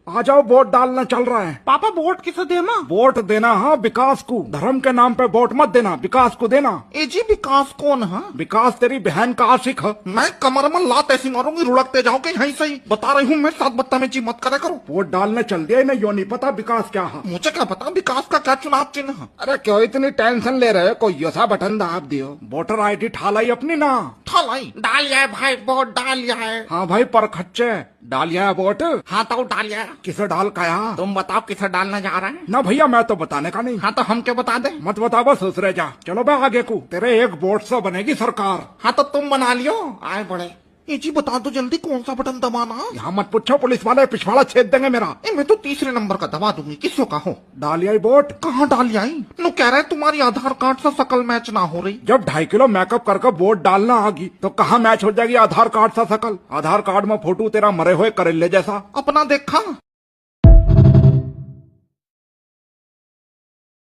आ जाओ, वोट डालना चल रहा है। पापा वोट किसे देना? वोट देना हाँ विकास को, धर्म के नाम पे वोट मत देना, विकास को देना। ए जी विकास कौन है? विकास तेरी बहन का आशिक है। मैं कमर में लात ऐसी मारूंगी लुढ़कते जाओगे यहीं से ही। बता रही हूँ मैं, साथ बदतमीजी मत करे करो। वोट डालने चल दिया, इन्हें यो नहीं पता विकास क्या है। मुझे क्या पता विकास का क्या चुनाव चिन्ह है? अरे क्यों इतनी टेंशन ले रहे हो, कोई ऐसा बटन दाब दियो। वोटर ID ठालाई अपनी ना। ठालाई डाल लिया है भाई, वोट डाल लिया है। हाँ भाई पर खच्चे डालिया है वोट। हाँ तो डाल लिया। किसे डाल काया? तुम बताओ किसे डालने जा रहे हैं? ना भैया मैं तो बताने का नहीं। हाँ तो हम क्या बता दे? मत बता बस दूसरे जा। चलो भाई आगे को, तेरे एक वोट से बनेगी सरकार। हाँ तो तुम बना लियो, आए बड़े। ये जी बता दो जल्दी कौन सा बटन दबाना? यहाँ मत पूछो, पुलिस वाले पिछवाड़ा छेद देंगे मेरा। मैं तो तीसरे नंबर का दबा दूंगी, किसको का हो। डालिया वोट। कहाँ डाल आई? नु कह रहे तुम्हारी आधार कार्ड से शकल मैच ना हो रही। जब 2.5 किलो मेकअप करके वोट डालना आगी तो कहाँ मैच हो जाएगी आधार कार्ड से शकल? आधार कार्ड में फोटो तेरा मरे हुए करेले जैसा। अपना देखा